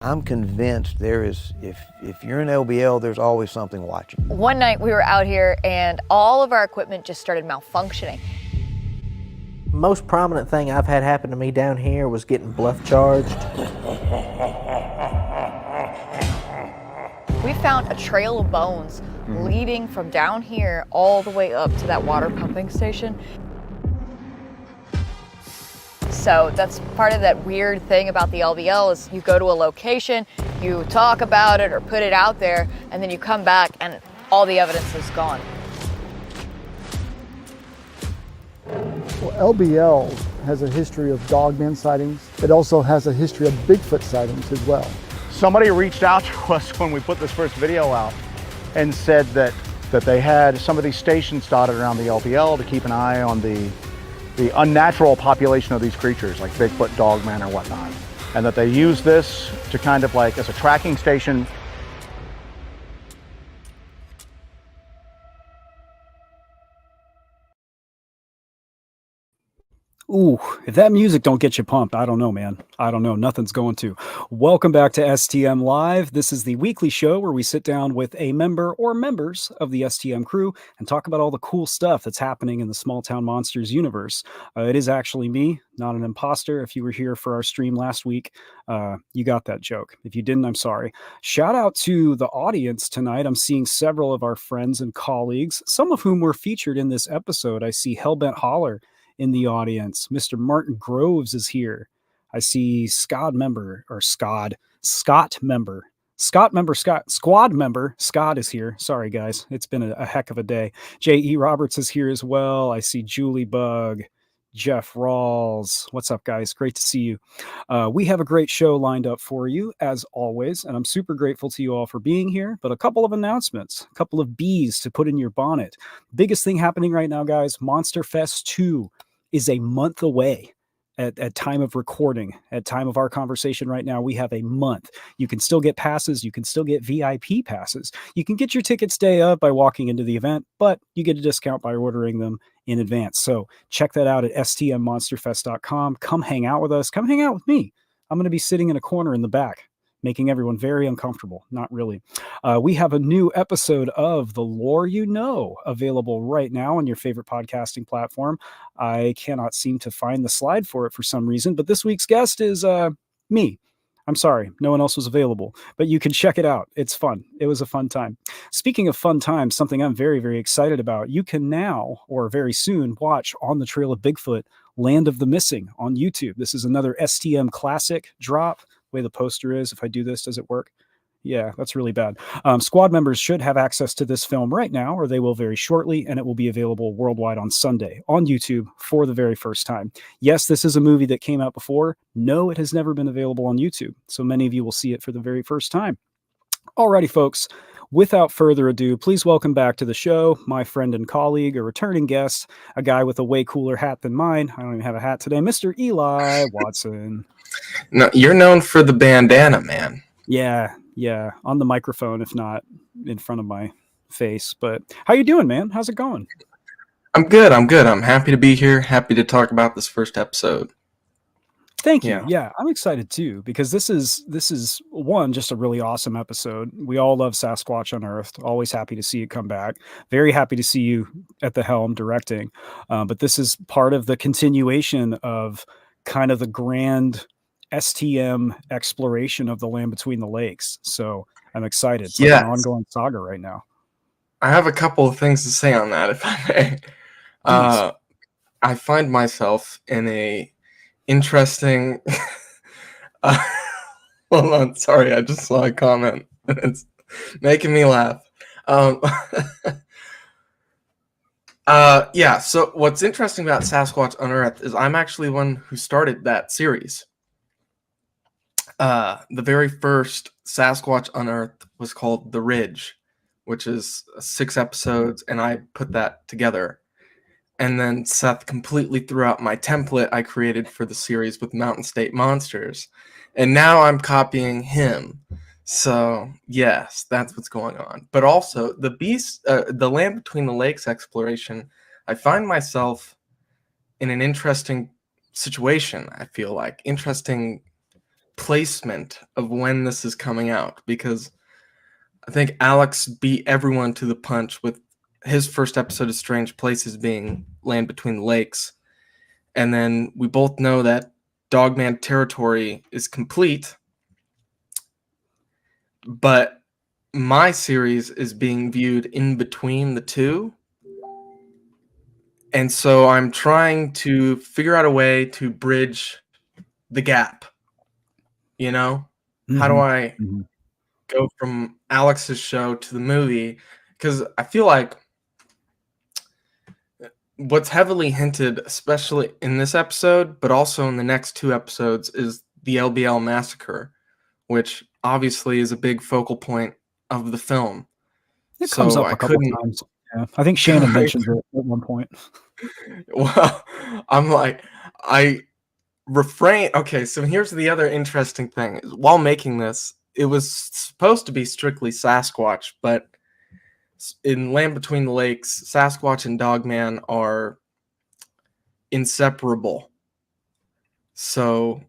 I'm convinced there is, if you're in LBL, there's always something watching. One night we were out here and all of our equipment just started malfunctioning. Most prominent thing I've had happen to me down here was getting bluff charged. We found a trail of bones leading from down here all the way up to that water pumping station. So that's part of that weird thing about the LBL is you go to a location, you talk about it or put it out there, and then you come back and all the evidence is gone. Well, LBL has a history of dogman sightings. It also has a history of Bigfoot sightings as well. Somebody reached out to us when we put this first video out and said that they had some of these stations dotted around the LBL to keep an eye on the unnatural population of these creatures like Bigfoot, Dogman, or whatnot. And that they use this to kind of like as a tracking station. Ooh, if that music don't get you pumped, I don't know, man. I don't know. Nothing's going to. Welcome back to STM Live. This is the weekly show where we sit down with a member or members of the STM crew and talk about all the cool stuff that's happening in the Small Town Monsters universe. It is actually me, not an imposter. If you were here for our stream last week, you got that joke. If you didn't, I'm sorry. Shout out to the audience tonight. I'm seeing several of our friends and colleagues, some of whom were featured in this episode. I see Hellbent Holler in the audience. Mr. Martin Groves is here. I see Scott member, Scott member, squad member, Scott is here. Sorry, guys. It's been a heck of a day. J.E. Roberts is here as well. I see Julie Bug, Jeff Rawls. What's up, guys? Great to see you. We have a great show lined up for you, as always, and I'm super grateful to you all for being here. But a couple of announcements, a couple of bees to put in your bonnet. Biggest thing happening right now, guys, Monster Fest 2 is a month away at time of recording. At time of our conversation right now, we have a month. You can still get passes. You can still get VIP passes. You can get your tickets day of by walking into the event, but you get a discount by ordering them in advance. So check that out at stmmonsterfest.com. Come hang out with us. Come hang out with me. I'm going to be sitting in a corner in the back, making everyone very uncomfortable. Not really. We have a new episode of The Lore You Know available right now on your favorite podcasting platform. I cannot seem to find the slide for it for some reason, but this week's guest is me. I'm sorry, no one else was available, but you can check it out. It's fun. It was a fun time. Speaking of fun times, something I'm very, very excited about. You can now, or very soon, watch On the Trail of Bigfoot, Land of the Missing on YouTube. This is another STM classic drop. Way the poster is. If I do this, does it work? Yeah, that's really bad. Squad members should have access to this film right now, or they will very shortly, and it will be available worldwide on Sunday on YouTube for the very first time. Yes, this is a movie that came out before. No, it has never been available on YouTube, so many of you will see it for the very first time. Alrighty, folks. Without further ado, please welcome back to the show my friend and colleague, a returning guest, a guy with a way cooler hat than mine. I don't even have a hat today, Mr. Eli Watson. No, you're known for the bandana, man. Yeah, on the microphone, if not in front of my face. But how you doing, man? How's it going? I'm good. I'm happy to be here. Happy to talk about this first episode. Thank you. Yeah, I'm excited too, because this is one, just a really awesome episode. We all love Sasquatch Unearthed. Always happy to see it come back. Very happy to see you at the helm directing. But this is part of the continuation of kind of the grand STM exploration of the land between the lakes. So I'm excited. It's like an ongoing saga right now. I have a couple of things to say on that, if I may. I find myself in a interesting hold on, sorry, I just saw a comment. It's making me laugh. Yeah, so what's interesting about Sasquatch Unearthed is I'm actually one who started that series. The very first Sasquatch Unearthed was called The Ridge, which is 6 episodes, and I put that together. And then Seth completely threw out my template I created for the series with Mountain State Monsters. And now I'm copying him. So, yes, that's what's going on. But also, the Land Between the Lakes exploration, I find myself in an interesting situation, I feel like. Interesting placement of when this is coming out, because I think Alex beat everyone to the punch with his first episode of Strange Places being Land Between the Lakes. And then we both know that Dogman Territory is complete, but my series is being viewed in between the two. And so I'm trying to figure out a way to bridge the gap. You know? How do I go from Alex's show to the movie? Because I feel like what's heavily hinted, especially in this episode, but also in the next 2 episodes, is the LBL massacre, which obviously is a big focal point of the film. It comes up a couple times. Yeah. I think Shannon mentioned it at one point. Well, I'm like, I refrain. Okay, so here's the other interesting thing. While making this, it was supposed to be strictly Sasquatch, but in Land Between the Lakes, Sasquatch and Dogman are inseparable. So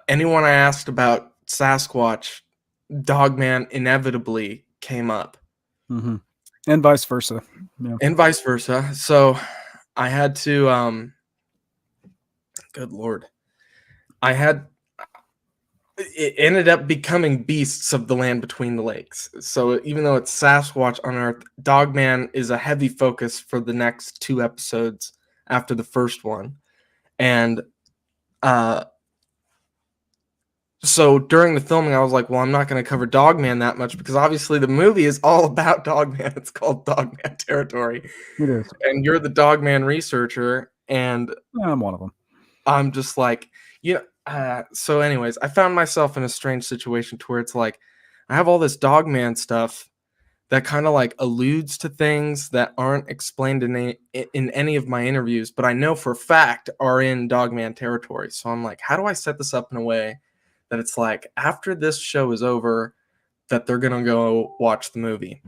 anyone I asked about Sasquatch, Dogman inevitably came up. And vice versa. Yeah. And vice versa. So I had to, good Lord. It ended up becoming Beasts of the Land Between the Lakes. So even though it's Sasquatch Unearthed, Dogman is a heavy focus for the next 2 episodes after the first one. And so during the filming, I was like, well, I'm not going to cover Dogman that much because obviously the movie is all about Dogman. It's called Dogman Territory. It is. And you're the Dogman researcher. And I'm one of them. I'm just like, so anyways, I found myself in a strange situation to where it's like, I have all this Dogman stuff that kind of like alludes to things that aren't explained in any of my interviews, but I know for a fact are in Dogman Territory. So I'm like, how do I set this up in a way that it's like after this show is over, that they're going to go watch the movie?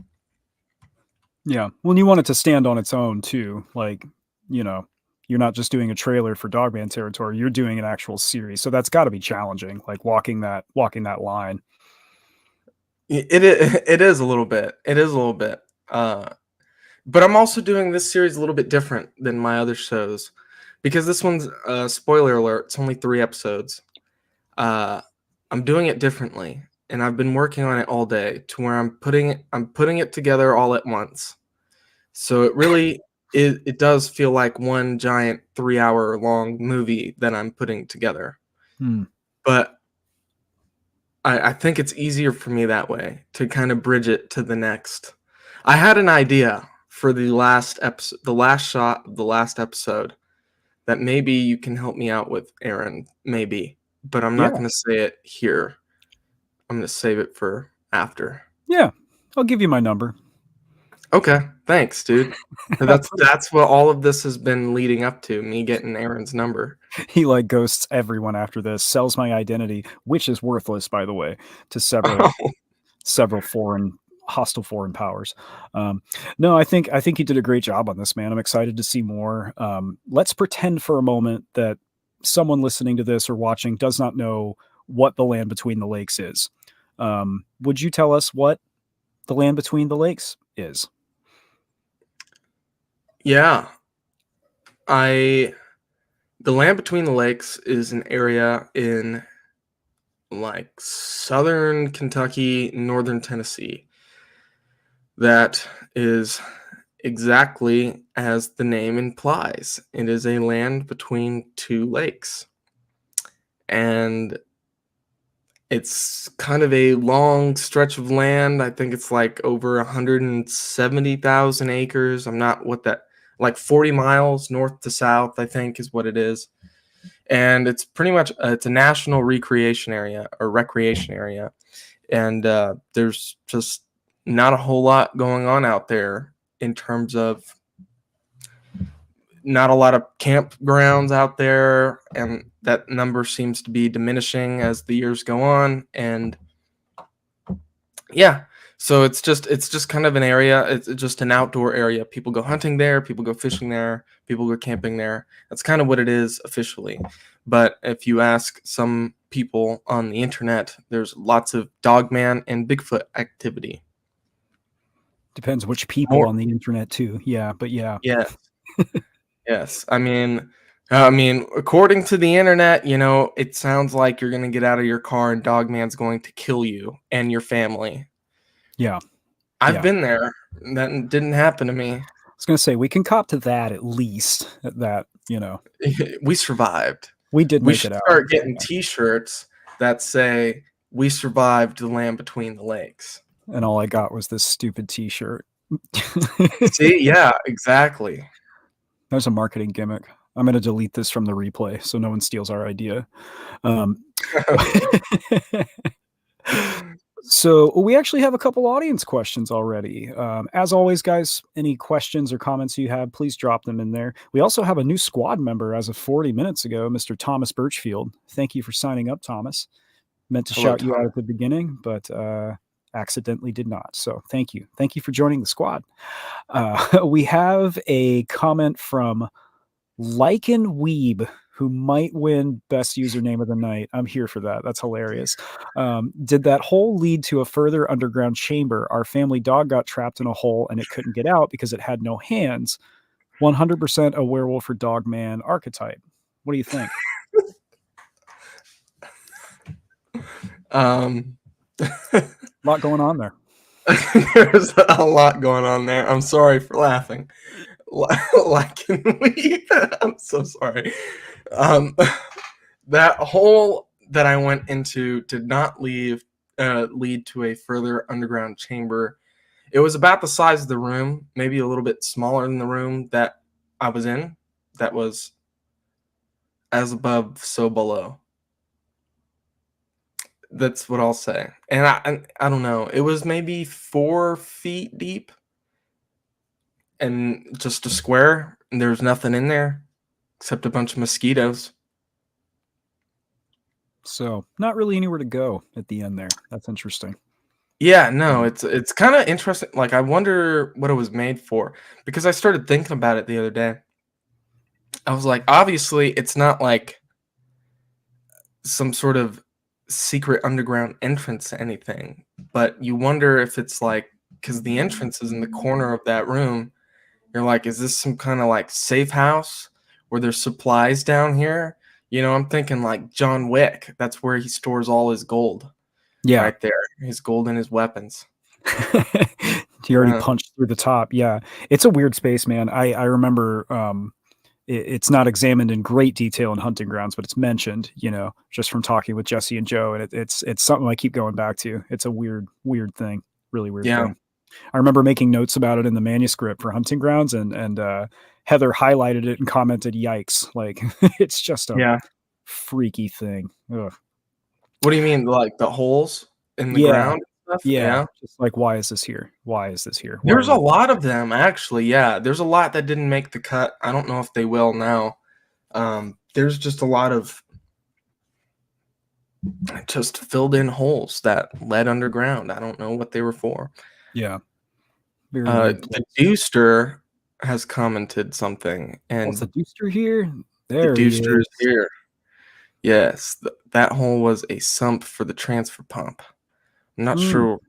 Yeah. Well, you want it to stand on its own too. Like, you're not just doing a trailer for Dogman Territory, you're doing an actual series. So that's got to be challenging, like walking that line. It is a little bit. It is a little bit. But I'm also doing this series a little bit different than my other shows because this one's, spoiler alert, it's only 3 episodes. I'm doing it differently, and I've been working on it all day to where I'm putting it together all at once. So it really it does feel like one giant 3-hour long movie that I'm putting together. But I think it's easier for me that way to kind of bridge it to the next. I had an idea for the last shot of the last episode that maybe you can help me out with, Aaron, maybe, but I'm not going to say it here. I'm going to save it for after. Yeah, I'll give you my number. Okay, thanks, dude. That's what all of this has been leading up to, me getting Aaron's number. He like ghosts everyone after this, sells my identity, which is worthless, by the way, to several hostile foreign powers. No, I think you did a great job on this, man. I'm excited to see more. Let's pretend for a moment that someone listening to this or watching does not know what the Land Between the Lakes is. Would you tell us what the Land Between the Lakes is? Yeah. The Land Between the Lakes is an area in like southern Kentucky, northern Tennessee that is exactly as the name implies. It is a land between 2 lakes. And it's kind of a long stretch of land. I think it's like over 170,000 acres. I'm not like 40 miles north to south, I think is what it is. And it's pretty much, it's a national recreation area. And there's just not a whole lot going on out there in terms of not a lot of campgrounds out there, and that number seems to be diminishing as the years go on. And yeah, So it's just kind of an area. It's just an outdoor area. People go hunting there. People go fishing there. People go camping there. That's kind of what it is officially. But if you ask some people on the internet, there's lots of Dogman and Bigfoot activity. Depends which people More, on the internet too. Yeah, but yeah. yes, yes. I mean, according to the internet, it sounds like you're gonna get out of your car and Dogman's going to kill you and your family. Yeah. I've been there. That didn't happen to me. I was gonna say we can cop to that at least. That We survived. we did We make should it out. start getting T-shirts that say "We survived the land between the lakes." And all I got was this stupid T-shirt. See, yeah, exactly. There's a marketing gimmick. I'm gonna delete this from the replay so no one steals our idea. So we actually have a couple audience questions already. As always, guys, any questions or comments you have, please drop them in there. We also have a new squad member as of 40 minutes ago, Mr. Thomas Birchfield. Thank you for signing up, Thomas. Meant to Hello, shout you out at the beginning, but accidentally did not. So thank you. Thank you for joining the squad. We have a comment from Lycan Weeb, who might win best username of the night. I'm here for that. That's hilarious. Did that hole lead to a further underground chamber? Our family dog got trapped in a hole and it couldn't get out because it had no hands. 100% a werewolf or dog man archetype. What do you think? A lot going on there. There's a lot going on there. I'm sorry for laughing. I'm so sorry. That hole that I went into did not lead to a further underground chamber. It was about the size of the room, maybe a little bit smaller than the room that I was in. That was as above, so below. That's what I'll say. And I don't know. It was maybe 4 feet deep and just a square. And there was nothing in there except a bunch of mosquitoes. So not really anywhere to go at the end there. That's interesting. Yeah, no, it's kind of interesting. Like, I wonder what it was made for, because I started thinking about it the other day. I was like, obviously, it's not like some sort of secret underground entrance to anything, but you wonder if it's like, because the entrance is in the corner of that room, you're like, is this some kind of like safe house where there's supplies down here? I'm thinking like John Wick. That's where he stores all his gold. Yeah. Right there. His gold and his weapons. He already punched through the top. Yeah. It's a weird space, man. I remember it's not examined in great detail in Hunting Grounds, but it's mentioned, just from talking with Jesse and Joe. And it's something I keep going back to. It's a weird thing. Really weird thing. I remember making notes about it in the manuscript for Hunting Grounds, and Heather highlighted it and commented, "Yikes!" Like it's just a freaky thing. Ugh. What do you mean, like the holes in the ground? And stuff? Yeah, just like, why is this here? Why is this here? There's a lot of them, actually. Yeah, there's a lot that didn't make the cut. I don't know if they will now. There's just a lot of just filled in holes that led underground. I don't know what they were for. Yeah. The Deuster has commented something, and the Deuster here? There the Deuster is here. Yes, that hole was a sump for the transfer pump. I'm not sure.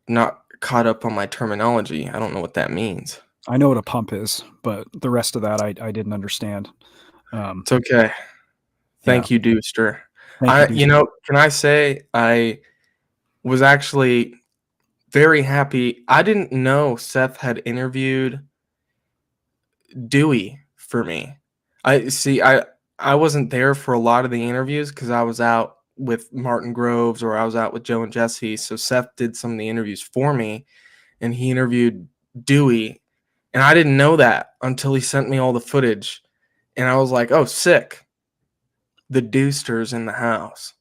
Not caught up on my terminology. I don't know what that means. I know what a pump is, but the rest of that I didn't understand. It's okay. Thank you, Deuster. Thank you, Deuster. Can I say I was actually very happy. I didn't know Seth had interviewed Dewey for me. I wasn't there for a lot of the interviews because I was out with Martin Groves or I was out with Joe and Jesse. So Seth did some of the interviews for me, and he interviewed Dewey. And I didn't know that until he sent me all the footage. And I was like, oh, sick. The Deuster's in the house.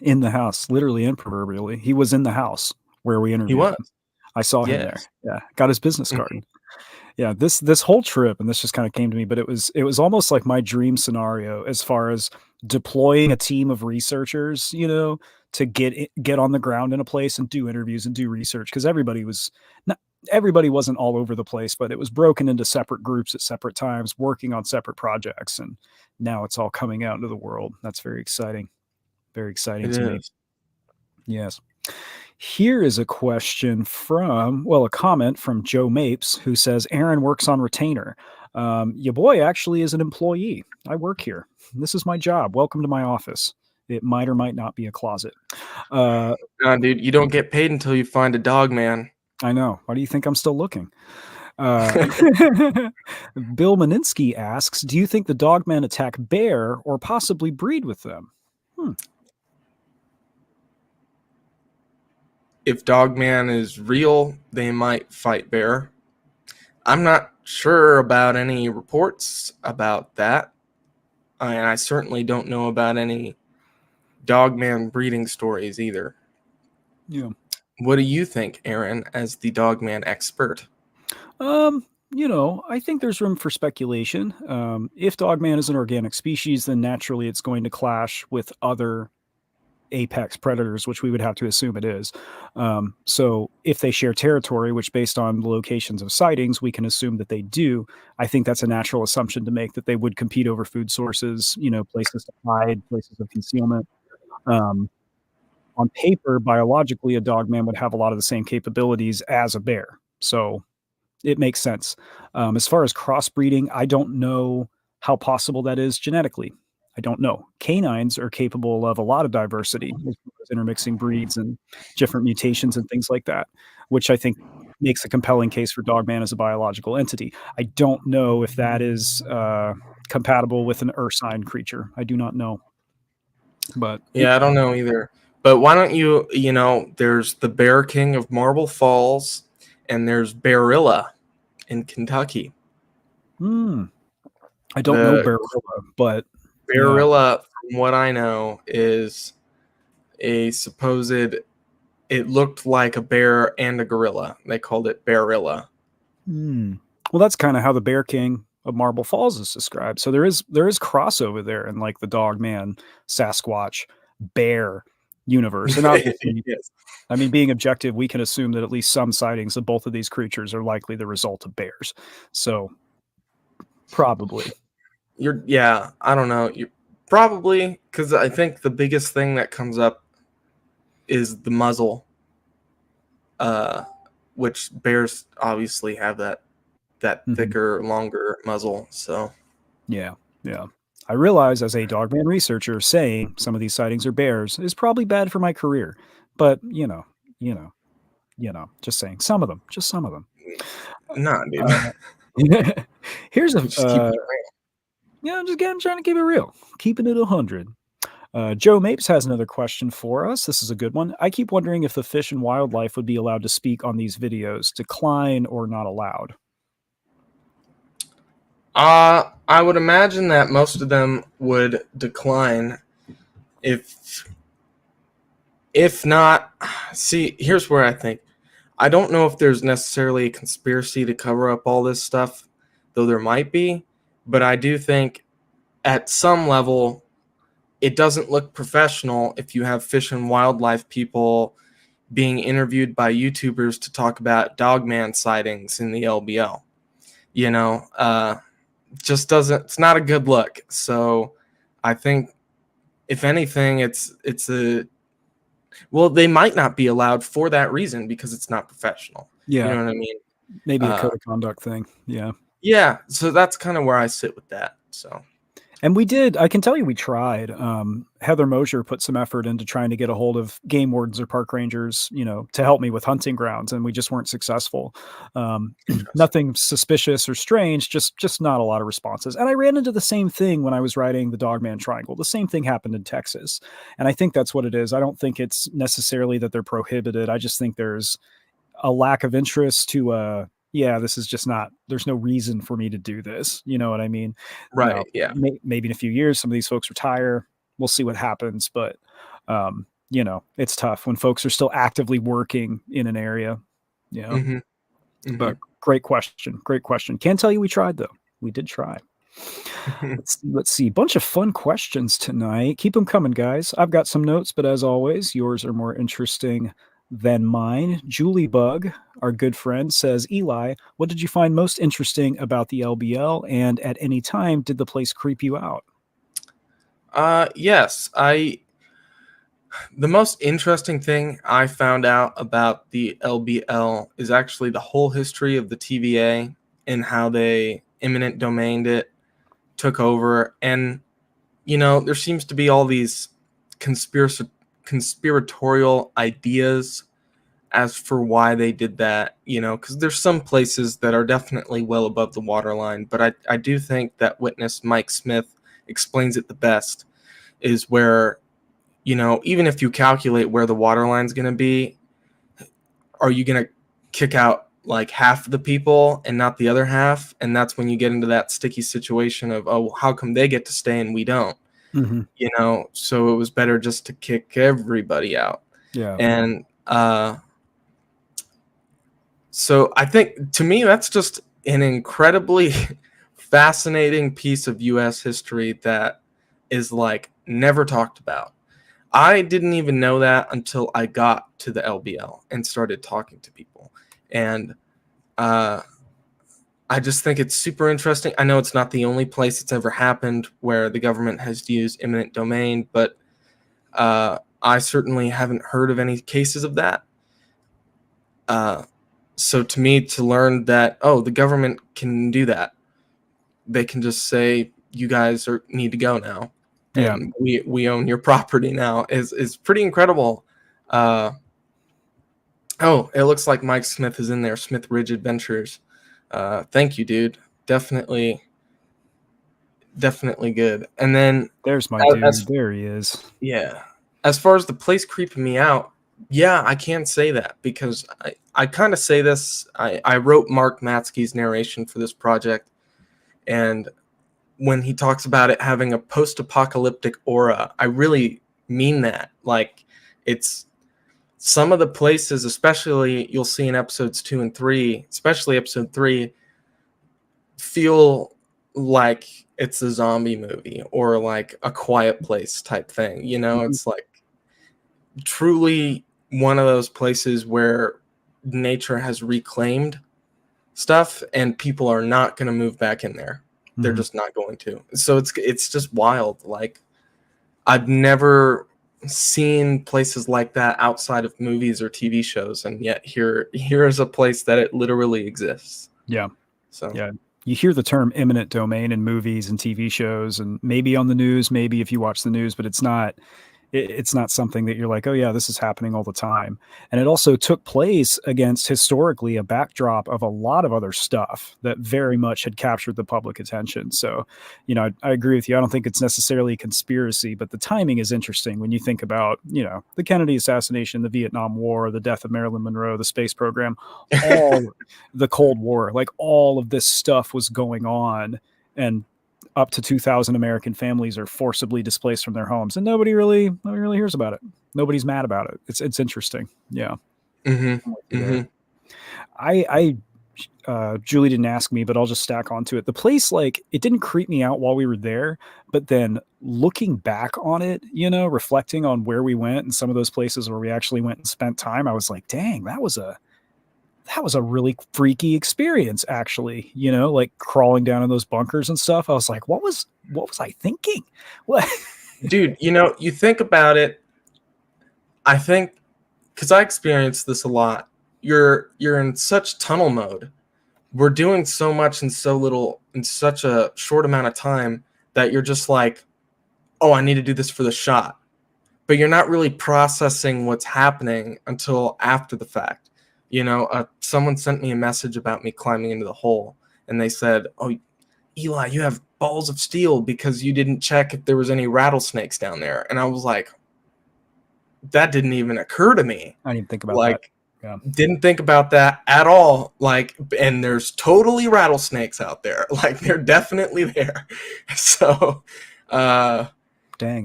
In the house, literally and proverbially. He was in the house where we interviewed him. I saw him there. Yeah, got his business card. Mm-hmm. Yeah, this whole trip, and this just kind of came to me, but it was almost like my dream scenario as far as deploying a team of researchers, to get on the ground in a place and do interviews and do research, because everybody wasn't all over the place, but it was broken into separate groups at separate times, working on separate projects, and now it's all coming out into the world. That's very exciting. Very exciting to me. Yes. Here is a question a comment from Joe Mapes, who says, Aaron works on retainer. Your boy actually is an employee. I work here. This is my job. Welcome to my office. It might or might not be a closet. No, dude, you don't get paid until you find a dog man. I know. Why do you think I'm still looking? Bill Maninsky asks, do you think the dogmen attack bear or possibly breed with them? If dogman is real, they might fight bear. I'm not sure about any reports about that. And I certainly don't know about any dogman breeding stories either. Yeah. What do you think, Aaron, as the dogman expert? I think there's room for speculation. If dogman is an organic species, then naturally it's going to clash with other apex predators, which we would have to assume it is. So if they share territory, which based on the locations of sightings, we can assume that they do, I think that's a natural assumption to make, that they would compete over food sources, places to hide, places of concealment. On paper, biologically, a dogman would have a lot of the same capabilities as a bear. So it makes sense. As far as crossbreeding, I don't know how possible that is genetically. I don't know. Canines are capable of a lot of diversity, intermixing breeds and different mutations and things like that, which I think makes a compelling case for dogman as a biological entity. I don't know if that is compatible with an ursine creature. I do not know. But yeah, I don't know either. But why don't you, there's the Bear King of Marble Falls, and there's Bearilla in Kentucky. I don't know Bearilla, but Bearilla, from what I know, is a supposed, it looked like a bear and a gorilla. They called it Bearilla. Well, that's kind of how the Bear King of Marble Falls is described. So there is crossover there in like the dogman, Sasquatch, bear universe. And obviously, yes. I mean, being objective, we can assume that at least some sightings of both of these creatures are likely the result of bears. So probably. I don't know. You probably, because I think the biggest thing that comes up is the muzzle, which bears obviously have that thicker, longer muzzle. So yeah. I realize, as a dogman researcher, saying some of these sightings are bears is probably bad for my career, but just saying, some of them. Nah, dude. Here's I'm trying I would imagine that most of them would decline. If not, see, here's where I think. I don't know if there's necessarily a conspiracy to cover up all this stuff, though there might be, but I do think at some level it doesn't look professional if you have fish and wildlife people being interviewed by YouTubers to talk about dogman sightings in the LBL. Just doesn't, it's not a good look. So I think if anything, they might not be allowed for that reason, because it's not professional. Yeah. You know what I mean? Maybe a code of conduct thing. Yeah. Yeah. So that's kind of where I sit with that. So. And I can tell you, we tried. Heather Mosier put some effort into trying to get a hold of game wardens or park rangers, to help me with hunting grounds, and we just weren't successful. Nothing suspicious or strange, just not a lot of responses. And I ran into the same thing when I was riding the Dogman Triangle. The same thing happened in Texas. And I think that's what it is. I don't think it's necessarily that they're prohibited. I just think there's a lack of interest to, this is just not, there's no reason for me to do this. You know what I mean? Right. Yeah. Maybe in a few years, some of these folks retire. We'll see what happens. But, it's tough when folks are still actively working in an area. Mm-hmm. Mm-hmm. But great question. Can't tell you we tried, though. We did try. Let's see. Bunch of fun questions tonight. Keep them coming, guys. I've got some notes, but as always, yours are more interesting than mine. Julie Bug, our good friend, says, Eli, what did you find most interesting about the LBL? And at any time, did the place creep you out? Yes, the most interesting thing I found out about the LBL is actually the whole history of the TVA and how they eminent domained it, took over. And, you know, there seems to be all these conspiratorial ideas as for why they did that, you know, because there's some places that are definitely well above the waterline. But I do think that witness Mike Smith explains it the best, is where, you know, even if you calculate where the water line's going to be, are you going to kick out like half of the people and not the other half? And that's when you get into that sticky situation of, oh, how come they get to stay and we don't? Mm-hmm. You know, so it was better just to kick everybody out. Yeah. And so I think, to me, that's just an incredibly fascinating piece of U.S. history that is like never talked about. I didn't even know that until I got to the LBL and started talking to people. And I just think it's super interesting. I know it's not the only place it's ever happened where the government has used eminent domain, but I certainly haven't heard of any cases of that. So to me, to learn that, oh, the government can do that. They can just say, you guys need to go now. And we own your property now is pretty incredible. Oh, it looks like Mike Smith is in there. Smith Ridge Adventures. Thank you, dude. Definitely good. And then there's my dude. There he is. Yeah. As far as the place creeping me out, yeah, I can say that because I kind of say this. I wrote Mark Matsky's narration for this project, and when he talks about it having a post-apocalyptic aura, I really mean that. Like, it's some of the places, especially you'll see in episodes 2 and 3, especially episode 3, feel like it's a zombie movie or like a Quiet Place type thing. You know, it's like truly one of those places where nature has reclaimed stuff and people are not going to move back in there. They're just not going to. So it's just wild. Like, I've never seen places like that outside of movies or TV shows, and yet here is a place that it literally exists. Yeah. So yeah, you hear the term eminent domain in movies and TV shows, and maybe on the news, maybe if you watch the news, but it's not something that you're like, oh yeah, this is happening all the time. And it also took place against historically a backdrop of a lot of other stuff that very much had captured the public attention. So, you know, I agree with you. I don't think it's necessarily a conspiracy, but the timing is interesting when you think about, you know, the Kennedy assassination, the Vietnam War, the death of Marilyn Monroe, the space program, all the Cold War, like all of this stuff was going on, and up to 2,000 American families are forcibly displaced from their homes, and nobody really hears about it. Nobody's mad about it. It's interesting. Yeah. I Julie didn't ask me, but I'll just stack onto it. The place, like, it didn't creep me out while we were there, but then looking back on it, you know, reflecting on where we went and some of those places where we actually went and spent time, I was like, dang, that was a really freaky experience, actually, you know, like crawling down in those bunkers and stuff. I was like, what was I thinking? What? Dude, you know, you think about it, I think, because I experienced this a lot, you're in such tunnel mode. We're doing so much in so little, in such a short amount of time, that you're just like, oh, I need to do this for the shot. But you're not really processing what's happening until after the fact. You know, someone sent me a message about me climbing into the hole, and they said, oh, Eli, you have balls of steel because you didn't check if there was any rattlesnakes down there. And I was like, that didn't even occur to me. I didn't think about like, that. Yeah. Didn't think about that at all. Like, and there's totally rattlesnakes out there. Like, they're definitely there. So, dang,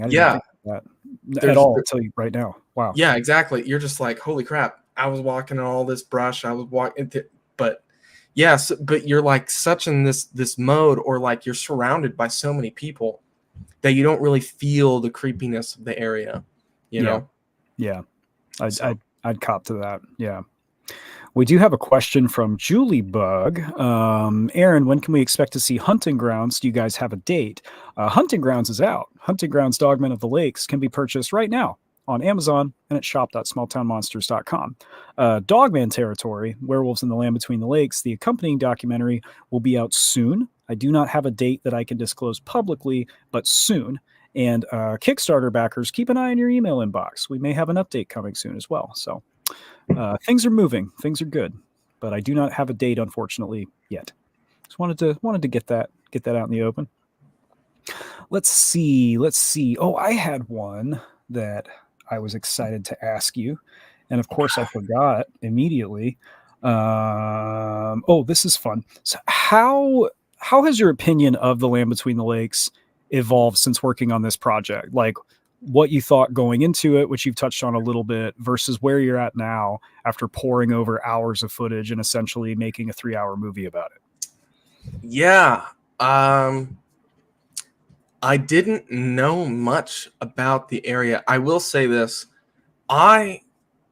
I didn't think about that at all. I'll tell you right now. Wow. Yeah, exactly. You're just like, holy crap. I was walking in all this brush. But yes, but you're like such in this mode, or like you're surrounded by so many people that you don't really feel the creepiness of the area, you know? Yeah. So. I'd cop to that. Yeah. We do have a question from Julie Bug. Aaron, when can we expect to see Hunting Grounds? Do you guys have a date? Hunting Grounds is out. Hunting Grounds Dogmen of the Lakes can be purchased right now on Amazon and at shop.smalltownmonsters.com. Dogman Territory, Werewolves in the Land Between the Lakes, the accompanying documentary will be out soon. I do not have a date that I can disclose publicly, but soon. And Kickstarter backers, keep an eye on your email inbox. We may have an update coming soon as well. So things are moving. Things are good. But I do not have a date, unfortunately, yet. Just wanted to get that out in the open. Let's see. Oh, I had one that I was excited to ask you. And of course, I forgot immediately. Oh, this is fun. So how has your opinion of the Land Between the Lakes evolved since working on this project? Like what you thought going into it, which you've touched on a little bit, versus where you're at now after poring over hours of footage and essentially making a 3-hour movie about it. Yeah. I didn't know much about the area. I will say this.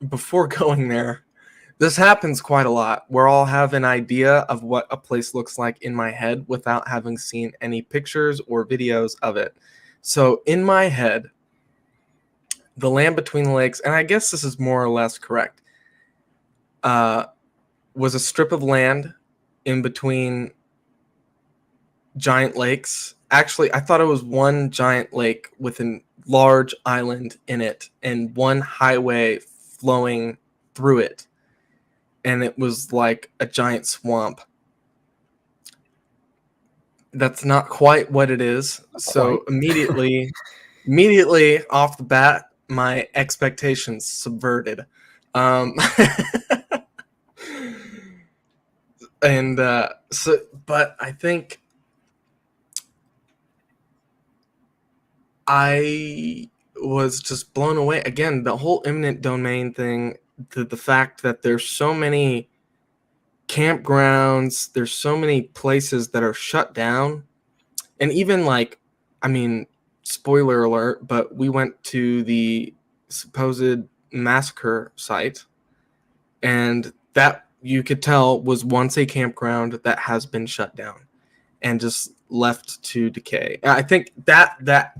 Before going there, this happens quite a lot where I'll have an idea of what a place looks like in my head without having seen any pictures or videos of it. So in my head, the Land Between the Lakes, and I guess this is more or less correct, was a strip of land in between giant lakes. Actually, I thought it was one giant lake with a large island in it and one highway flowing through it. And it was like a giant swamp. That's not quite what it is. So immediately off the bat, my expectations subverted. But I think I was just blown away. Again, the whole eminent domain thing, the fact that there's so many campgrounds, there's so many places that are shut down. And even like, I mean, spoiler alert, but we went to the supposed massacre site, and that you could tell was once a campground that has been shut down and just left to decay. I think that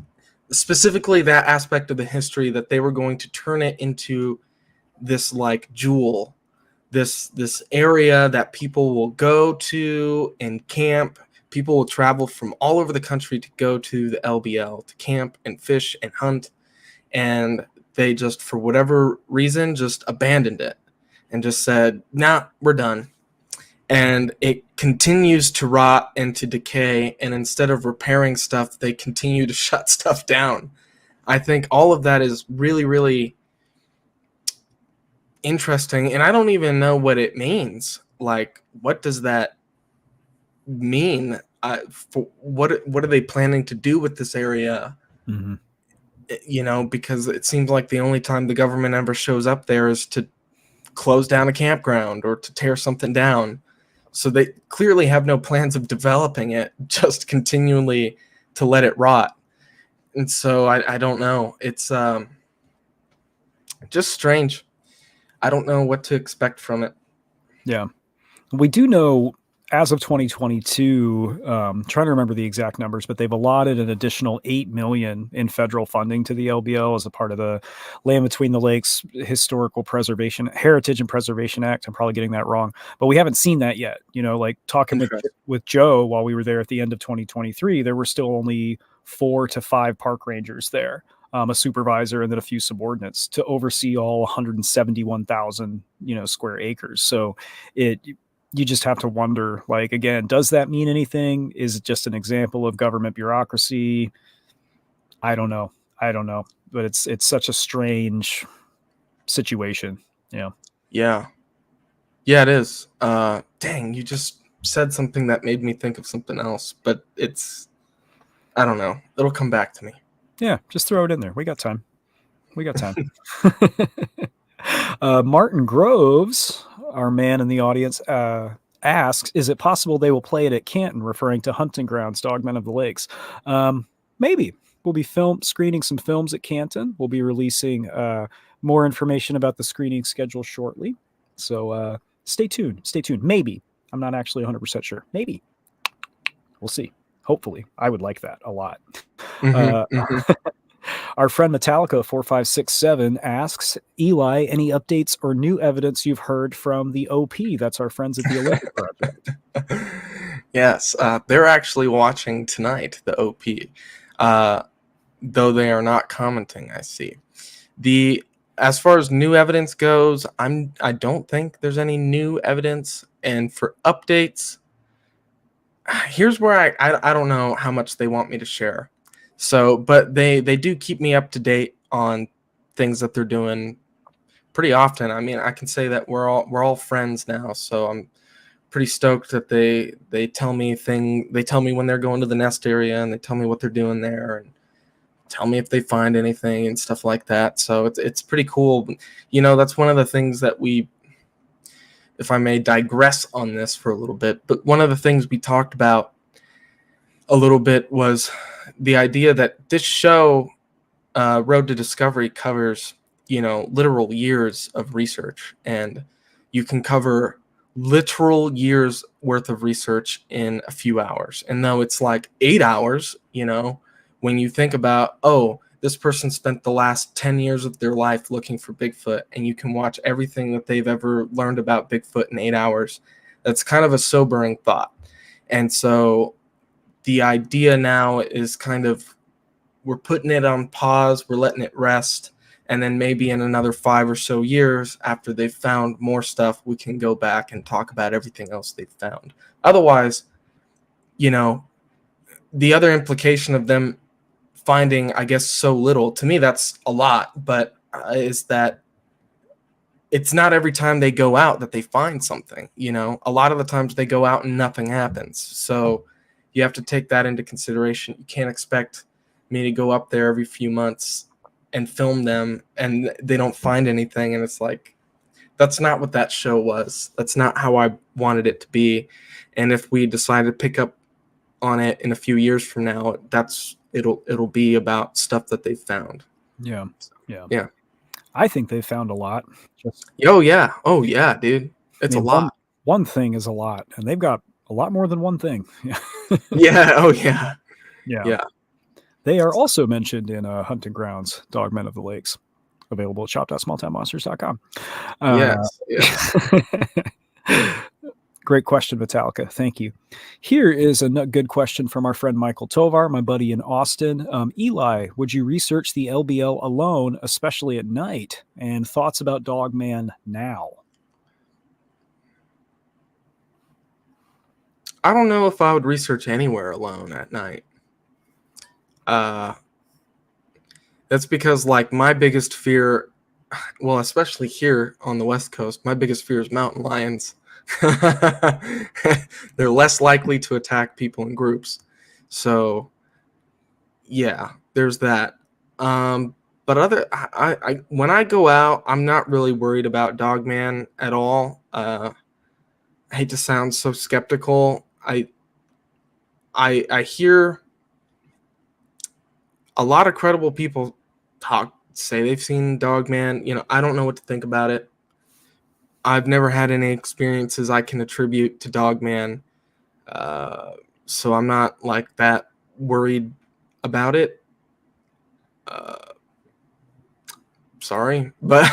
specifically that aspect of the history, that they were going to turn it into this like jewel, this area that people will go to and camp. People will travel from all over the country to go to the LBL to camp and fish and hunt. And they just, for whatever reason, just abandoned it and just said, nah, we're done. And it continues to rot and to decay. And instead of repairing stuff, they continue to shut stuff down. I think all of that is really, really interesting. And I don't even know what it means. Like, what does that mean? What are they planning to do with this area? Mm-hmm. You know, because it seems like the only time the government ever shows up there is to close down a campground or to tear something down. So they clearly have no plans of developing it, just continually to let it rot. And so I don't know. It's just strange. I don't know what to expect from it. Yeah. We do know, as of 2022, trying to remember the exact numbers, but they've allotted an additional $8 million in federal funding to the LBL as a part of the Land Between the Lakes Heritage and Preservation Act. I'm probably getting that wrong, but we haven't seen that yet. You know, like talking with Joe while we were there at the end of 2023, there were still only 4 to 5 park rangers there, a supervisor, and then a few subordinates to oversee all 171,000, square acres. So you just have to wonder, like, again, does that mean anything? Is it just an example of government bureaucracy? I don't know. But it's such a strange situation. Yeah. Yeah, it is. Dang, you just said something that made me think of something else, but I don't know. It'll come back to me. Yeah, just throw it in there. We got time. Martin Groves, our man in the audience, asks, is it possible they will play it at Canton, referring to hunting grounds, Dogmen of the Lakes? Maybe. We'll be screening some films at Canton. We'll be releasing more information about the screening schedule shortly. So stay tuned. Stay tuned. Maybe. I'm not actually 100% sure. Maybe. We'll see. Hopefully. I would like that a lot. Our friend Metallica 4567 asks, Eli, any updates or new evidence you've heard from the OP? That's our friends at the Olympic Project. Yes, they're actually watching tonight, the OP, though they are not commenting, I see. As far as new evidence goes, I don't think there's any new evidence. And for updates, here's where I don't know how much they want me to share. So, but they do keep me up to date on things that they're doing pretty often. I mean, I can say that we're all friends now, so I'm pretty stoked that they tell me when they're going to the nest area, and they tell me what they're doing there, and tell me if they find anything and stuff like that. So it's pretty cool. You know, that's one of the things that if I may digress on this for a little bit, but one of the things we talked about a little bit was the idea that this show, Road to Discovery, covers, literal years of research, and you can cover literal years worth of research in a few hours. And though it's like 8 hours, when you think about, oh, this person spent the last 10 years of their life looking for Bigfoot, and you can watch everything that they've ever learned about Bigfoot in 8 hours, that's kind of a sobering thought. And so the idea now is kind of, we're putting it on pause, we're letting it rest, and then maybe in another 5 or so years, after they've found more stuff, we can go back and talk about everything else they've found. Otherwise, the other implication of them finding, I guess, so little, to me that's a lot, but is that it's not every time they go out that they find something. A lot of the times they go out and nothing happens. So you have to take that into consideration. You can't expect me to go up there every few months and film them and they don't find anything. And it's like, that's not what that show was. That's not how I wanted it to be. And if we decide to pick up on it in a few years from now, it'll be about stuff that they've found. Yeah. I think they've found a lot. Oh yeah, dude. It's a lot. One thing is a lot, and they've got a lot more than one thing. Yeah. Oh yeah. Yeah. They are also mentioned in Hunting Grounds, Dogmen of the Lakes, available at shop.smalltownmonsters.com. Yes. Great question, Metallica. Thank you. Here is a good question from our friend Michael Tovar, my buddy in Austin. Eli, would you research the LBL alone, especially at night? And thoughts about Dogman now? I don't know if I would research anywhere alone at night. That's because, like, my biggest fear, well, especially here on the West Coast, my biggest fear is mountain lions. They're less likely to attack people in groups. So yeah, there's that. But when I go out, I'm not really worried about Dogman at all. I hate to sound so skeptical. I hear a lot of credible people say they've seen Dogman. I don't know what to think about it. I've never had any experiences I can attribute to Dogman, so I'm not like that worried about it. Sorry, but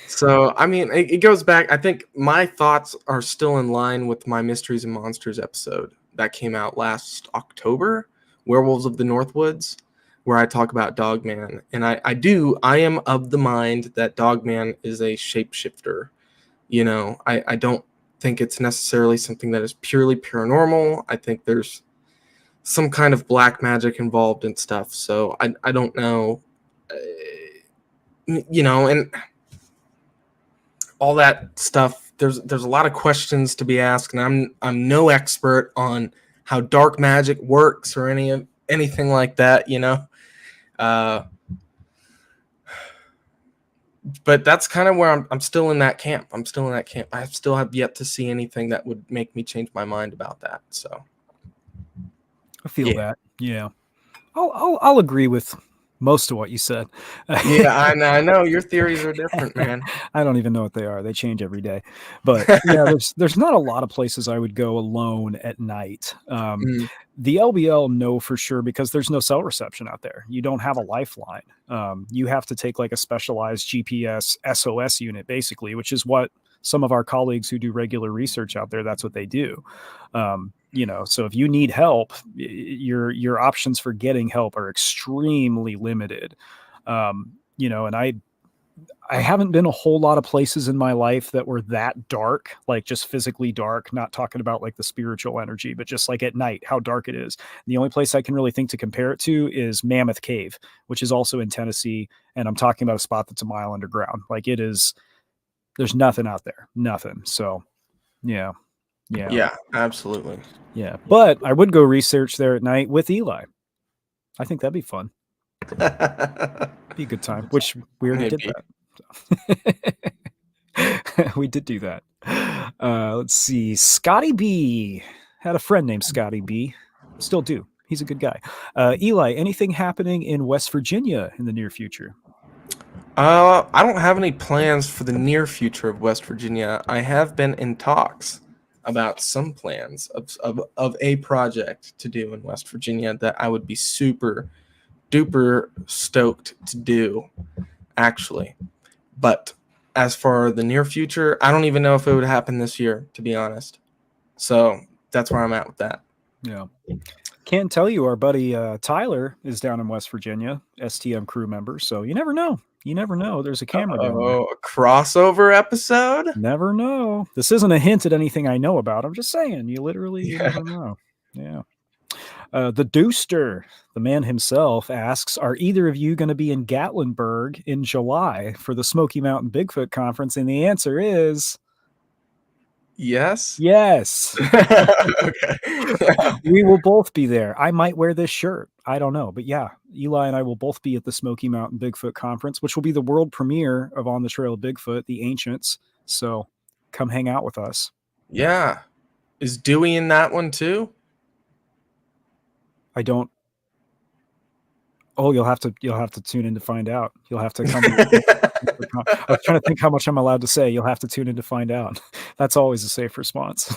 so I mean, it goes back. I think my thoughts are still in line with my Mysteries and Monsters episode that came out last October, Werewolves of the Northwoods, where I talk about Dogman. And I am of the mind that Dogman is a shapeshifter. I don't think it's necessarily something that is purely paranormal. I think there's some kind of black magic involved and stuff. So I don't know, and all that stuff. There's a lot of questions to be asked, and I'm no expert on how dark magic works or anything like that, but that's kind of where I'm still in that camp. I still have yet to see anything that would make me change my mind about that. So I feel yeah. that. Yeah. I'll agree with most of what you said. Yeah, I know your theories are different, man. I don't even know what they are. They change every day. But yeah, there's not a lot of places I would go alone at night. The LBL, no, for sure, because there's no cell reception out there. You don't have a lifeline. You have to take like a specialized GPS SOS unit, basically, which is what some of our colleagues who do regular research out there, that's what they do. So if you need help, your options for getting help are extremely limited. And I haven't been a whole lot of places in my life that were that dark, like just physically dark, not talking about like the spiritual energy, but just like at night, how dark it is. The only place I can really think to compare it to is Mammoth Cave, which is also in Tennessee. And I'm talking about a spot that's a mile underground. Like it is, there's nothing out there, nothing. So yeah. Yeah, absolutely. Yeah. But I would go research there at night with Eli. I think that'd be fun. Be a good time, which we already did that. We did do that. Let's see. Scotty B. Had a friend named Scotty B. Still do. He's a good guy. Eli, anything happening in West Virginia in the near future? I don't have any plans for the near future of West Virginia. I have been in talks about some plans of a project to do in West Virginia that I would be super duper stoked to do, actually. But as for the near future, I don't even know if it would happen this year, to be honest. So that's where I'm at with that. Yeah. Can't tell you, our buddy Tyler is down in West Virginia, STM crew member. So you never know. You never know. There's a camera down there. Oh, a crossover episode? Never know. This isn't a hint at anything I know about. I'm just saying, you never know. Yeah. The Deuster, the man himself, asks, are either of you going to be in Gatlinburg in July for the Smoky Mountain Bigfoot Conference? And the answer is... Yes. Okay. We will both be there. I might wear this shirt. I don't know. But yeah, Eli and I will both be at the Smoky Mountain Bigfoot Conference, which will be the world premiere of On the Trail of Bigfoot, the Ancients. So come hang out with us. Yeah. Is Dewey in that one too? I don't. Oh, you'll have to tune in to find out. You'll have to come. I was trying to think how much I'm allowed to say. You'll have to tune in to find out. That's always a safe response.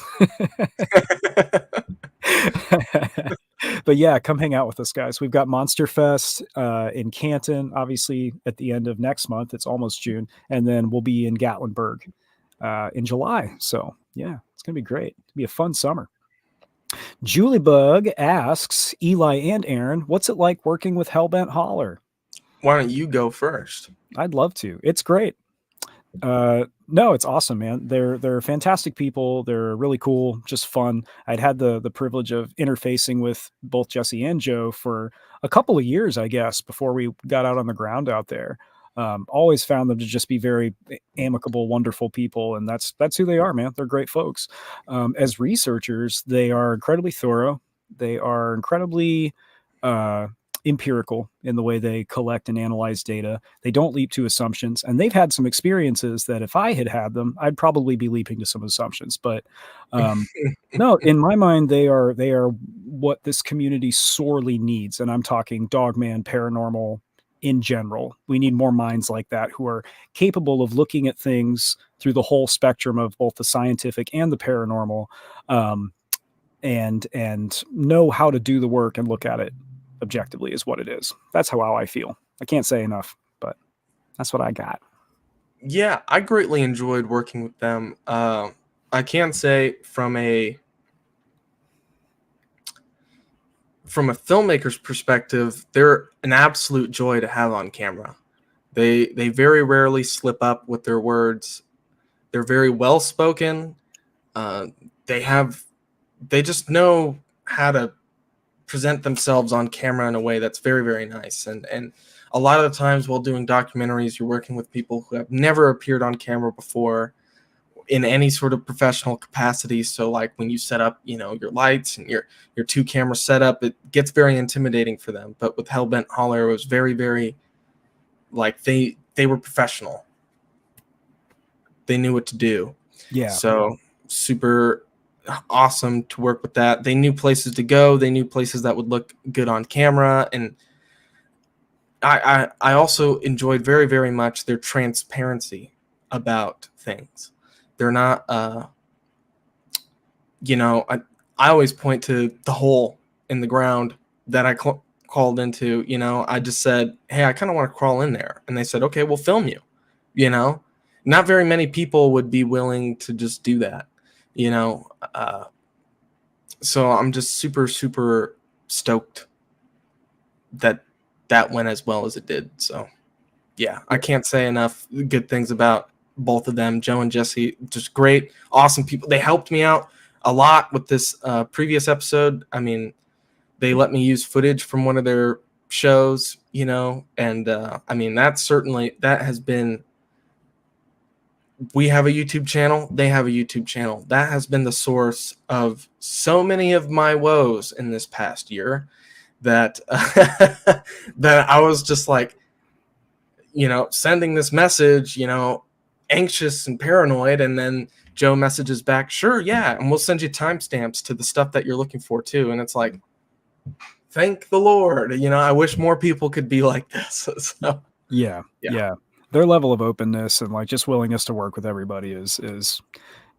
But yeah, come hang out with us, guys. We've got Monster Fest in Canton, obviously at the end of next month. It's almost June, and then we'll be in Gatlinburg in July. So yeah, it's gonna be great. It'll be a fun summer. Julie Bug asks Eli and Aaron, what's it like working with Hellbent Holler? Why don't you go first? I'd love to. It's great. No, it's awesome, man. They're fantastic people. They're really cool, just fun. I'd had the privilege of interfacing with both Jesse and Joe for a couple of years, I guess, before we got out on the ground out there. Always found them to just be very amicable, wonderful people. And that's who they are, man. They're great folks. As researchers, they are incredibly thorough. They are incredibly empirical in the way they collect and analyze data. They don't leap to assumptions, and they've had some experiences that if I had them, I'd probably be leaping to some assumptions. But no, in my mind, they are what this community sorely needs. And I'm talking dogman, paranormal, in general. We need more minds like that who are capable of looking at things through the whole spectrum of both the scientific and the paranormal, and know how to do the work and look at it objectively is what it is. That's how I feel. I can't say enough, but that's what I got. Yeah, I greatly enjoyed working with them. I can say from a filmmaker's perspective, they're an absolute joy to have on camera. They very rarely slip up with their words. They're very well spoken. They just know how to present themselves on camera in a way that's very, very nice. And a lot of the times while doing documentaries, you're working with people who have never appeared on camera before in any sort of professional capacity. So like when you set up, your lights and your 2-camera setup, it gets very intimidating for them. But with Hellbent Holler, it was very, very like they were professional. they knew what to do. Yeah. So super awesome to work with that. They knew places to go. They knew places that would look good on camera. And I also enjoyed very, very much their transparency about things. They're not, I always point to the hole in the ground that I called into. I just said, hey, I kind of want to crawl in there. And they said, okay, we'll film you. Not very many people would be willing to just do that, so I'm just super, super stoked that went as well as it did. So yeah, I can't say enough good things about both of them. Joe and Jesse, just great, awesome people. They helped me out a lot with this previous episode. I mean, they let me use footage from one of their shows, and I mean, that has been, we have a YouTube channel, they have a YouTube channel. That has been the source of so many of my woes in this past year that that I was just like, sending this message, anxious and paranoid, and then Joe messages back, sure, yeah, and we'll send you timestamps to the stuff that you're looking for too. And it's like, thank the Lord. I wish more people could be like this. So, yeah. Their level of openness and like just willingness to work with everybody is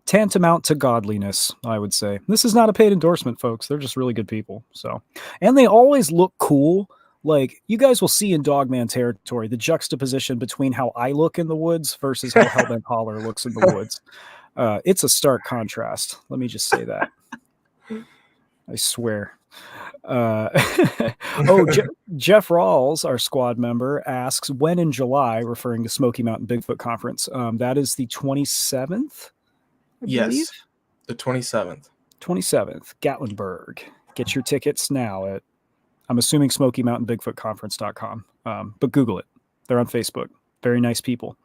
tantamount to godliness, I would say. This is not a paid endorsement, folks. They're just really good people. So, and they always look cool. Like, you guys will see in Dogman territory the juxtaposition between how I look in the woods versus how Hellbent Holler looks in the woods. It's a stark contrast. Let me just say that. I swear. Jeff Rawls, our squad member, asks when in July, referring to Smoky Mountain Bigfoot Conference. That is the 27th. Yes, the 27th. 27th, Gatlinburg. Get your tickets now at, I'm assuming, SmokyMountainBigfootConference.com. But Google it. They're on Facebook. Very nice people.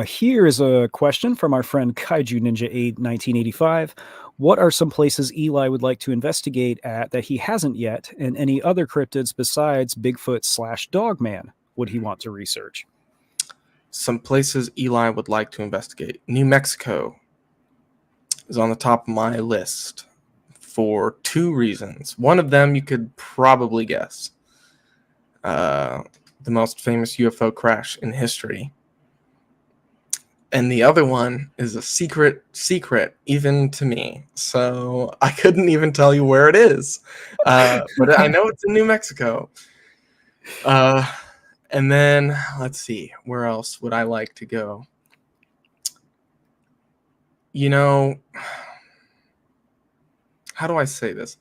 Here is a question from our friend Kaiju Ninja 8 1985. What are some places Eli would like to investigate at that he hasn't yet, and any other cryptids besides Bigfoot / Dogman would he want to research? Some places Eli would like to investigate. New Mexico is on the top of my list for two reasons. One of them you could probably guess. The most famous UFO crash in history. And the other one is a secret, even to me. So I couldn't even tell you where it is. But I know it's in New Mexico. And then, let's see, where else would I like to go? How do I say this?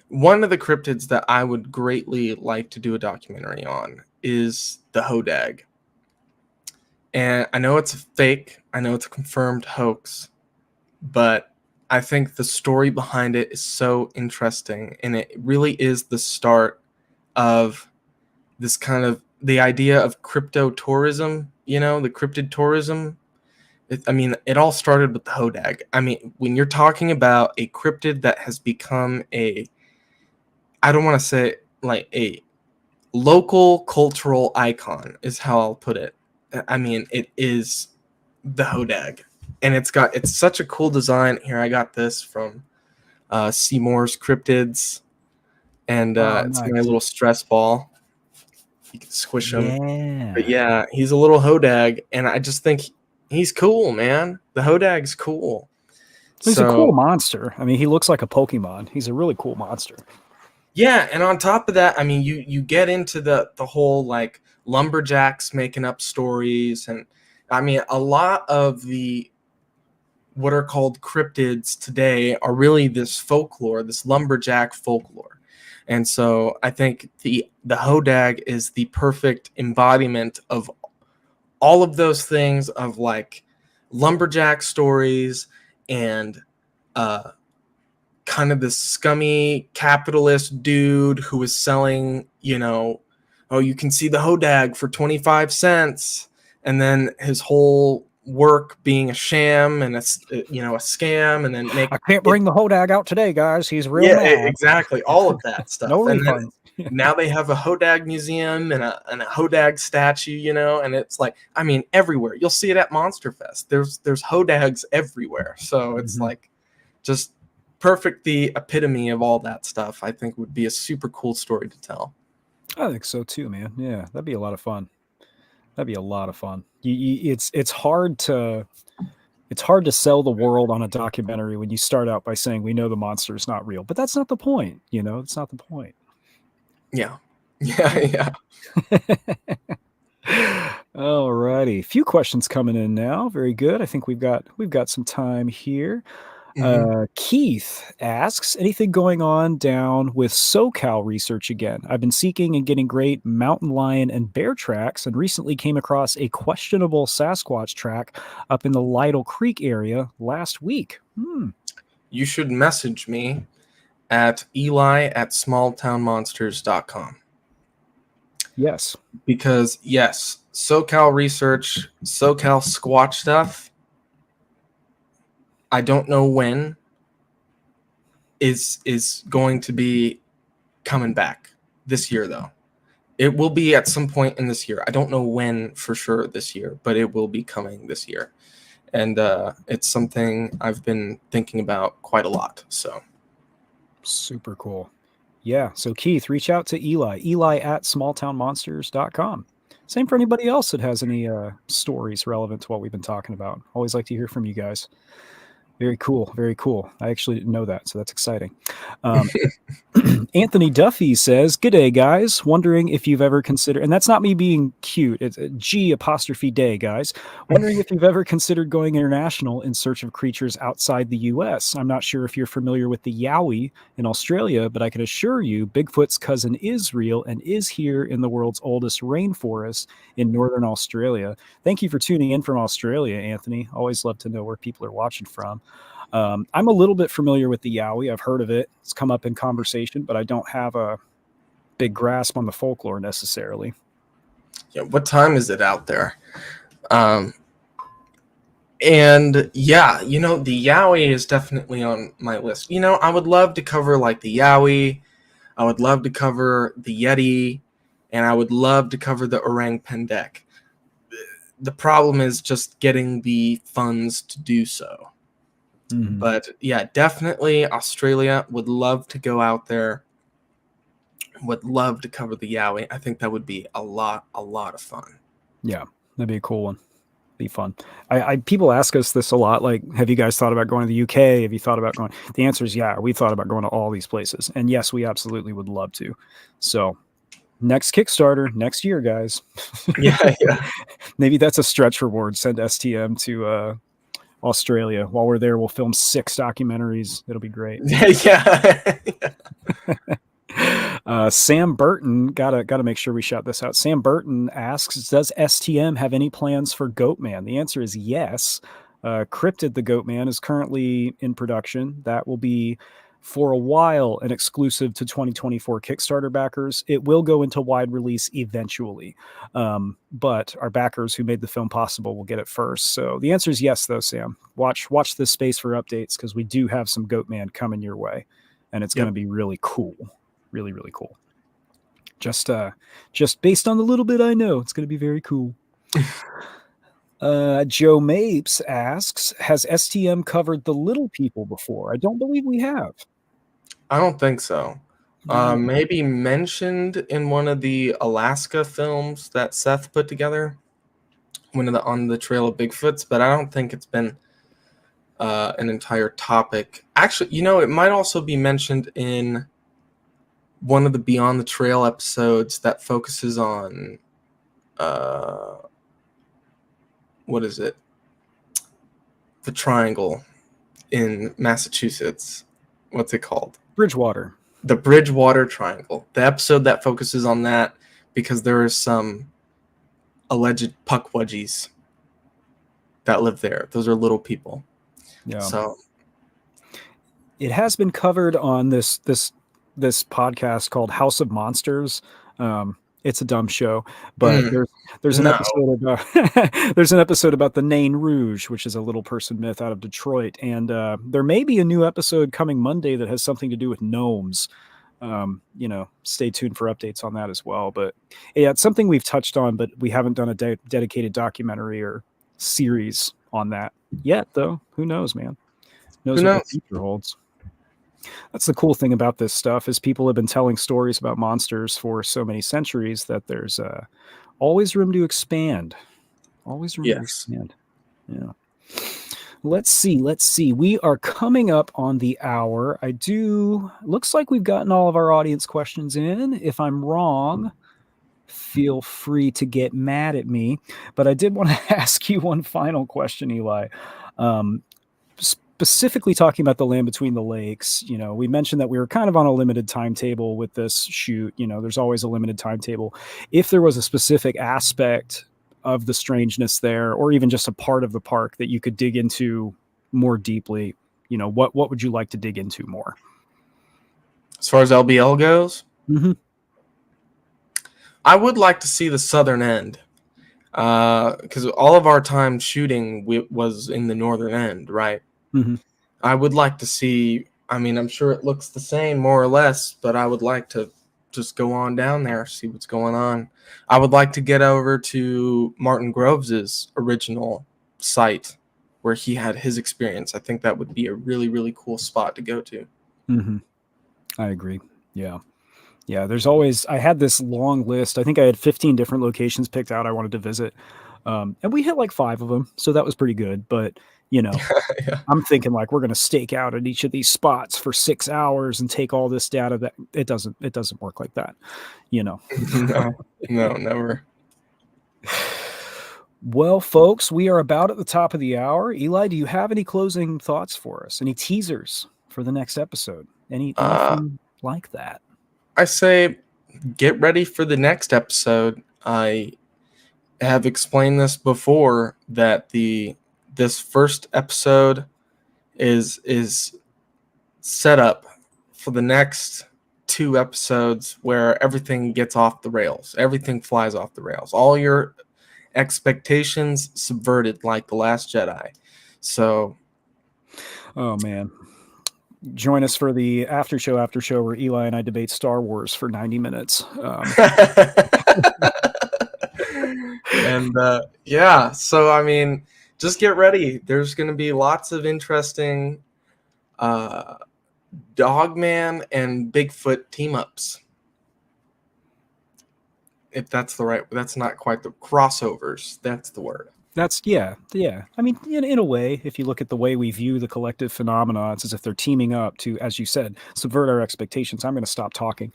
One of the cryptids that I would greatly like to do a documentary on is the Hodag. And I know it's a fake. I know it's a confirmed hoax. But I think the story behind it is so interesting. And it really is the start of this kind of, the idea of crypto tourism, the cryptid tourism. It all started with the Hodag. I mean, when you're talking about a cryptid that has become I don't want to say like a local cultural icon is how I'll put it. I mean, it is the Hodag, and it's such a cool design. Here, I got this from Seymour's Cryptids, and it's nice. my little stress ball. You can squish him. Yeah. But yeah, he's a little Hodag, and I just think he's cool, man. The Hodag's cool. He's a cool monster. I mean, he looks like a Pokemon. He's a really cool monster. Yeah, and on top of that, I mean, you get into the whole like lumberjacks making up stories, and I mean, a lot of the what are called cryptids today are really this folklore, this lumberjack folklore. And so I think the Hodag is the perfect embodiment of all of those things, of like lumberjack stories and kind of this scummy capitalist dude who was selling, oh, you can see the Hodag for 25 cents. And then his whole work being a sham and a scam, and then make I can't bring the Hodag out today, guys. He's real mad. exactly, all of that stuff. No And then refunds. now they have a Hodag museum and a Hodag statue, and it's like, I mean, everywhere. You'll see it at Monster Fest. There's Hodags everywhere. So it's like just perfect, the epitome of all that stuff. I think would be a super cool story to tell. I think so too, man. Yeah, that'd be a lot of fun. It's hard to sell the world on a documentary when you start out by saying we know the monster is not real, but that's not the point. It's not the point. Yeah. All righty, few questions coming in now. Very good. I think we've got some time here. Keith asks, anything going on down with SoCal research again? I've been seeking and getting great mountain lion and bear tracks, and recently came across a questionable Sasquatch track up in the Lytle Creek area last week. You should message me at eli@smalltownmonsters.com. Yes. Because yes, SoCal research, SoCal Squatch stuff, I don't know when is going to be coming back this year, though. It will be at some point in this year. I don't know when for sure this year, but it will be coming this year. And it's something I've been thinking about quite a lot. So super cool. Yeah. So Keith, reach out to eli@smalltownmonsters.com. Same for anybody else that has any stories relevant to what we've been talking about. Always like to hear from you guys. Very cool. Very cool. I actually didn't know that, so that's exciting. Anthony Duffy says, "G'day, guys. Wondering if you've ever considered," and that's not me being cute. It's a G''day, guys. Wondering if you've ever considered going international in search of creatures outside the U.S. I'm not sure if you're familiar with the Yowie in Australia, but I can assure you Bigfoot's cousin is real and is here in the world's oldest rainforest in northern Australia. Thank you for tuning in from Australia, Anthony. Always love to know where people are watching from. I'm a little bit familiar with the Yowie. I've heard of it. It's come up in conversation, but I don't have a big grasp on the folklore necessarily. Yeah, what time is it out there? And yeah, the Yowie is definitely on my list. I would love to cover like the Yowie. I would love to cover the Yeti, and I would love to cover the Orang Pendek. The problem is just getting the funds to do so. But yeah, definitely Australia. Would love to go out there. Would love to cover the Yowie. I think that would be a lot of fun. Yeah, that'd be a cool one. Be fun. People ask us this a lot. Like, have you guys thought about going to the UK? Have you thought about going? The answer is yeah. We thought about going to all these places, and yes, we absolutely would love to. So, next Kickstarter next year, guys. Yeah. Maybe that's a stretch reward. Send STM to Australia. While we're there, we'll film 6 documentaries. It'll be great. Yeah. Sam Burton, gotta make sure we shout this out. Sam Burton asks, does STM have any plans for Goatman? The answer is yes. Cryptid the Goatman is currently in production. That will be for a while an exclusive to 2024 Kickstarter backers. It will go into wide release eventually, but our backers who made the film possible will get it first. So the answer is yes, though, Sam. Watch this space for updates, because we do have some Goatman coming your way, and it's going to be really cool. Really, really cool. Just based on the little bit I know, it's going to be very cool. Joe Mapes asks, has STM covered the little people before? I don't believe we have. I don't think so. Maybe mentioned in one of the Alaska films that Seth put together, on the Trail of Bigfoots, but I don't think it's been an entire topic. Actually, it might also be mentioned in one of the Beyond the Trail episodes that focuses on what is it? The triangle in Massachusetts. What's it called? Bridgewater. The Bridgewater Triangle. The episode that focuses on that, because there are some alleged puckwudgies that live there. Those are little people. Yeah. So it has been covered on this podcast called House of Monsters. It's a dumb show, but there's an no. episode about there's an episode about the Nain Rouge, which is a little person myth out of Detroit, and there may be a new episode coming Monday that has something to do with gnomes. Stay tuned for updates on that as well. But yeah, it's something we've touched on, but we haven't done a dedicated documentary or series on that yet, though. Who knows, man? Who knows what the future holds? That's the cool thing about this stuff is people have been telling stories about monsters for so many centuries that there's always room to expand. Always room to expand. Yeah. Let's see. We are coming up on the hour. Looks like we've gotten all of our audience questions in. If I'm wrong, feel free to get mad at me. But I did want to ask you one final question, Eli. Specifically talking about the Land Between the Lakes, we mentioned that we were kind of on a limited timetable with this shoot. There's always a limited timetable. If there was a specific aspect of the strangeness there, or even just a part of the park that you could dig into more deeply, what would you like to dig into more? As far as LBL goes, mm-hmm. I would like to see the southern end, because all of our time shooting was in the northern end, right? Mm-hmm. I would like to see, I'm sure it looks the same more or less, but I would like to just go on down there, see what's going on. I would like to get over to Martin Groves's original site where he had his experience. I think that would be a really, really cool spot to go to. Mm-hmm. I agree. Yeah. There's always, I had this long list. I think I had 15 different locations picked out I wanted to visit. And we hit like 5 of them. So that was pretty good. But yeah. I'm thinking like we're going to stake out at each of these spots for 6 hours and take all this data. That it doesn't work like that, No, never. Well, folks, we are about at the top of the hour. Eli, do you have any closing thoughts for us? Any teasers for the next episode? Anything like that? I say get ready for the next episode. I have explained this before that this first episode is set up for the next 2 episodes where everything gets off the rails. Everything flies off the rails. All your expectations subverted like The Last Jedi. So, oh man. Join us for the after show where Eli and I debate Star Wars for 90 minutes. And so just get ready. There's going to be lots of interesting Dogman and Bigfoot team-ups. If that's that's not quite the crossovers. That's the word. That's yeah. In a way, if you look at the way we view the collective phenomena, it's as if they're teaming up to, as you said, subvert our expectations. I'm going to stop talking.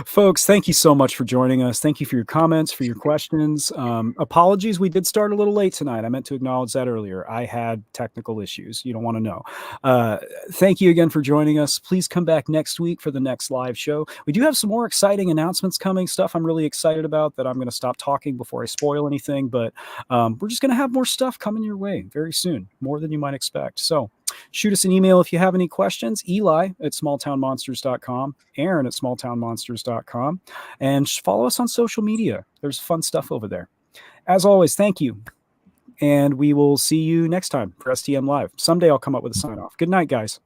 Folks, thank you so much for joining us. Thank you for your comments, for your questions. Apologies, we did start a little late tonight. I meant to acknowledge that earlier. I had technical issues. You don't want to know. Thank you again for joining us. Please come back next week for the next live show. We do have some more exciting announcements coming, stuff I'm really excited about that I'm going to stop talking before I spoil anything. But we're just going to have more stuff coming your way very soon, more than you might expect. So shoot us an email if you have any questions. Eli at smalltownmonsters.com, Aaron at smalltownmonsters.com, and follow us on social media. There's fun stuff over there. As always, thank you. And we will see you next time for STM Live. Someday I'll come up with a sign off. Good night, guys.